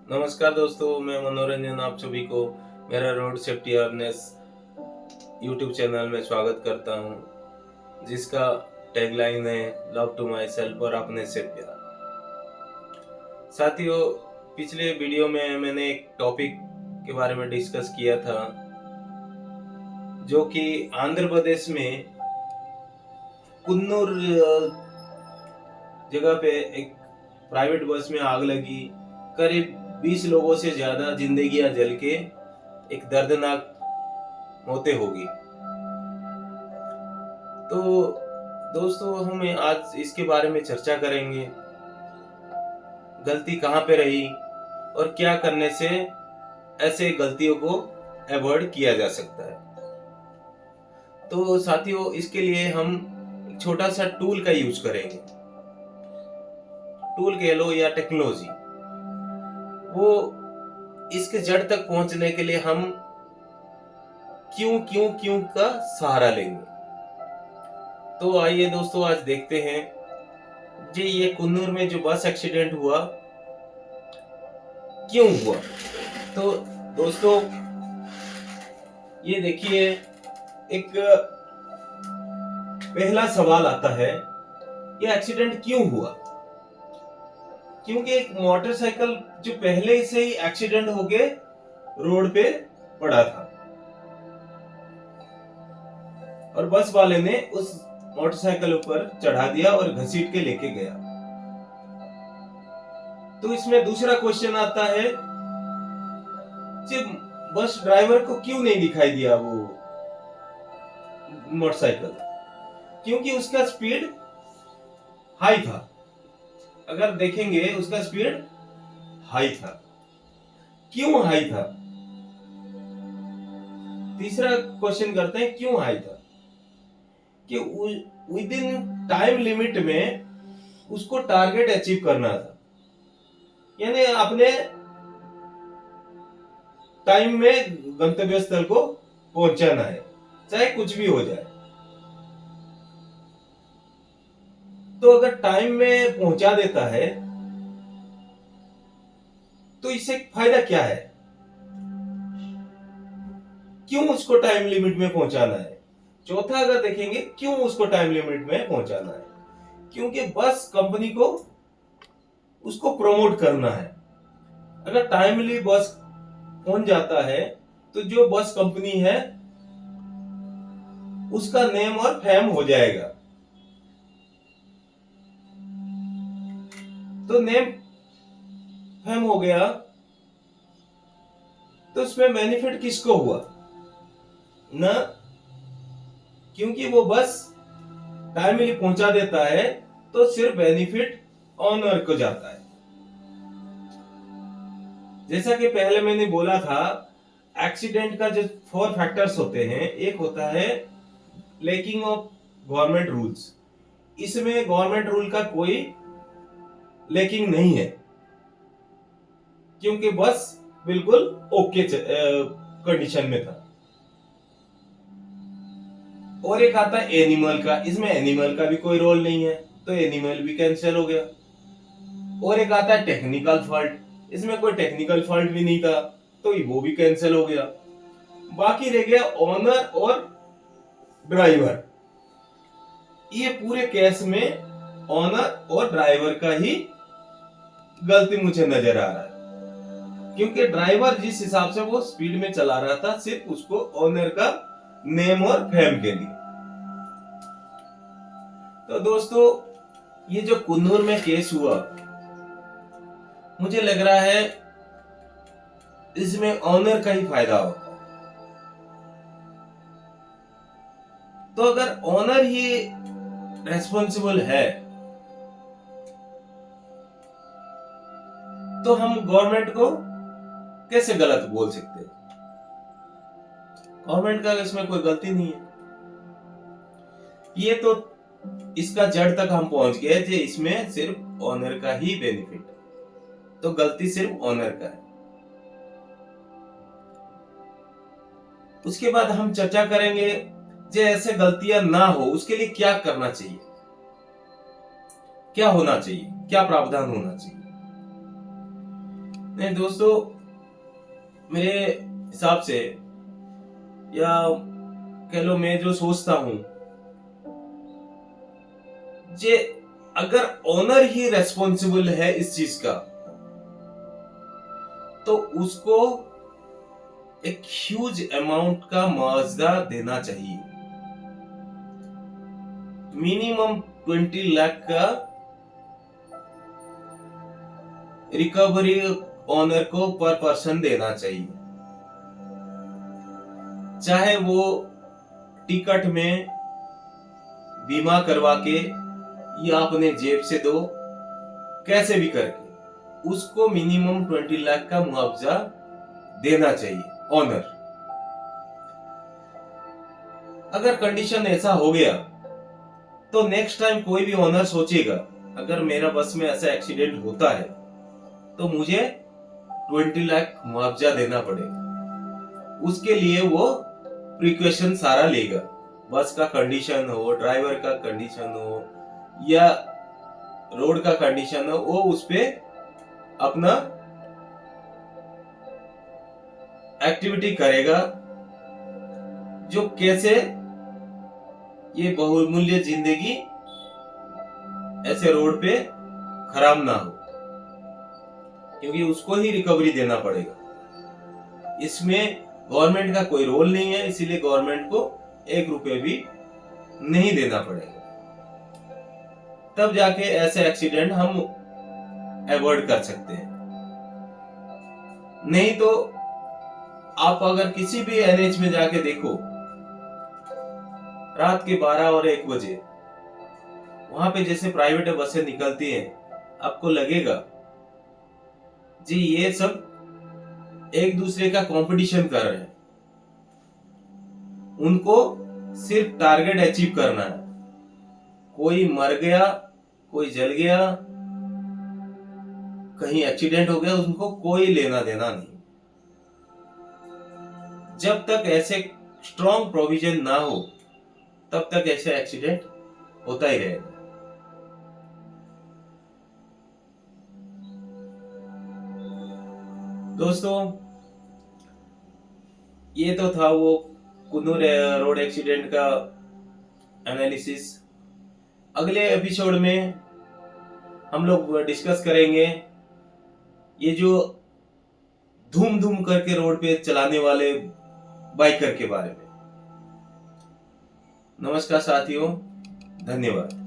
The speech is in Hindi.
नमस्कार दोस्तों, मैं मनोरंजन आप सभी को मेरा road safety awareness YouTube channel में स्वागत करता हूं, जिसका टैगलाइन है लव टू माई सेल्फ और अपने से प्यार। साथियों, पिछले वीडियो में मैंने एक टॉपिक के बारे में डिस्कस किया था, जो कि आंध्र प्रदेश में कुन्नूर जगह पे एक प्राइवेट बस में आग लगी। करीब 20 लोगों से ज्यादा जिंदगियां जल के एक दर्दनाक मौतें होगी। तो दोस्तों, हम आज इसके बारे में चर्चा करेंगे, गलती कहाँ पे रही और क्या करने से ऐसे गलतियों को अवॉइड किया जा सकता है। तो साथियों, इसके लिए हम एक छोटा सा टूल का यूज करेंगे। टूल कह लो या टेक्नोलॉजी। वो इसके जड़ तक पहुंचने के लिए हम क्यों क्यों क्यों का सहारा लेंगे। तो आइए दोस्तों, आज देखते हैं जी, ये कुन्नूर में जो बस एक्सीडेंट हुआ क्यों हुआ। तो दोस्तों, ये देखिए, एक पहला सवाल आता है, ये एक्सीडेंट क्यों हुआ। क्योंकि एक मोटरसाइकिल जो पहले से ही एक्सीडेंट होके रोड पे पड़ा था और बस वाले ने उस मोटरसाइकिल ऊपर चढ़ा दिया और घसीट के लेके गया। तो इसमें दूसरा क्वेश्चन आता है, बस ड्राइवर को क्यों नहीं दिखाई दिया वो मोटरसाइकिल। क्योंकि उसका स्पीड हाई था। अगर देखेंगे, उसका स्पीड हाई था। क्यों हाई था? तीसरा क्वेश्चन करते हैं, क्यों हाई था। कि विद इन टाइम लिमिट में उसको टारगेट अचीव करना था, यानी अपने टाइम में गंतव्य स्थल को पहुंचाना है, चाहे कुछ भी हो जाए। तो अगर टाइम में पहुंचा देता है तो इससे फायदा क्या है। क्यों उसको टाइम लिमिट में पहुंचाना है। चौथा अगर देखेंगे, क्यों उसको टाइम लिमिट में पहुंचाना है। क्योंकि बस कंपनी को उसको प्रमोट करना है। अगर टाइमली बस पहुंच जाता है तो जो बस कंपनी है उसका नेम और फेम हो जाएगा। तो नेम फेम हो गया तो उसमें बेनिफिट किसको हुआ ना। क्योंकि वो बस टाइमली पहुंचा देता है तो सिर्फ बेनिफिट ऑनर को जाता है। जैसा कि पहले मैंने बोला था, एक्सीडेंट का जो 4 फैक्टर्स होते हैं, एक होता है लैकिंग ऑफ गवर्नमेंट रूल्स। इसमें गवर्नमेंट रूल का कोई लैकिंग नहीं है, क्योंकि बस बिल्कुल ओके कंडीशन में था। और एक आता है एनिमल का। इसमें एनिमल का भी कोई रोल नहीं है, तो एनिमल भी कैंसिल हो गया। और एक आता है टेक्निकल फॉल्ट। इसमें कोई टेक्निकल फॉल्ट भी नहीं था, तो वो भी कैंसिल हो गया। बाकी रह गया ओनर और ड्राइवर। ये पूरे केस में ओनर और ड्राइवर का ही गलती मुझे नजर आ रहा है, क्योंकि ड्राइवर जिस हिसाब से वो स्पीड में चला रहा था, सिर्फ उसको ओनर का नेम और फेम के लिए। तो दोस्तों, ये जो कुन्नूर में केस हुआ, मुझे लग रहा है इसमें ओनर का ही फायदा होगा। तो अगर ओनर ही रेस्पॉन्सिबल है तो हम गवर्नमेंट को कैसे गलत बोल सकते हैं। गवर्नमेंट का इसमें कोई गलती नहीं है। ये तो इसका जड़ तक हम पहुंच गए थे, इसमें सिर्फ ओनर का ही बेनिफिट, तो गलती सिर्फ ओनर का है। उसके बाद हम चर्चा करेंगे जो ऐसे गलतियां ना हो उसके लिए क्या करना चाहिए, क्या होना चाहिए, क्या प्रावधान होना चाहिए। नहीं दोस्तों, मेरे हिसाब से, या कह लो मैं जो सोचता हूं, जे अगर ओनर ही रेस्पॉन्सिबल है इस चीज का, तो उसको एक ह्यूज अमाउंट का मुआवजा देना चाहिए। मिनिमम 20 लाख का रिकवरी ओनर को पर पर्सन देना चाहिए। चाहे वो टिकट में बीमा करवा के या अपने जेब से दो, कैसे भी करके उसको मिनिमम 20 लाख का मुआवजा देना चाहिए ओनर। अगर कंडीशन ऐसा हो गया तो नेक्स्ट टाइम कोई भी ओनर सोचेगा, अगर मेरा बस में ऐसा एक्सीडेंट होता है तो मुझे 20 लाख मुआवजा देना पड़ेगा। उसके लिए वो प्रिकॉशन सारा लेगा। बस का कंडीशन हो, ड्राइवर का कंडीशन हो या रोड का कंडीशन हो, वो उस पे अपना एक्टिविटी करेगा, जो कैसे ये बहुमूल्य जिंदगी ऐसे रोड पे खराब ना हो, क्योंकि उसको ही रिकवरी देना पड़ेगा। इसमें गवर्नमेंट का कोई रोल नहीं है, इसीलिए गवर्नमेंट को 1 रुपए भी नहीं देना पड़ेगा। तब जाके ऐसे एक्सीडेंट हम अवॉइड कर सकते हैं। नहीं तो आप अगर किसी भी एनएच में जाके देखो, रात के 12 और 1 बजे वहां पे जैसे प्राइवेट बसें निकलती हैं, आपको लगेगा जी ये सब एक दूसरे का कंपटीशन कर रहे हैं। उनको सिर्फ टारगेट अचीव करना है। कोई मर गया, कोई जल गया, कहीं एक्सीडेंट हो गया, उनको कोई लेना देना नहीं। जब तक ऐसे स्ट्रॉन्ग प्रोविजन ना हो तब तक ऐसे एक्सीडेंट होता ही रहेगा। दोस्तों, ये तो था वो कुन्नूर रोड एक्सीडेंट का एनालिसिस। अगले एपिसोड में हम लोग डिस्कस करेंगे ये जो धूम धूम करके रोड पे चलाने वाले बाइकर के बारे में। नमस्कार साथियों, धन्यवाद।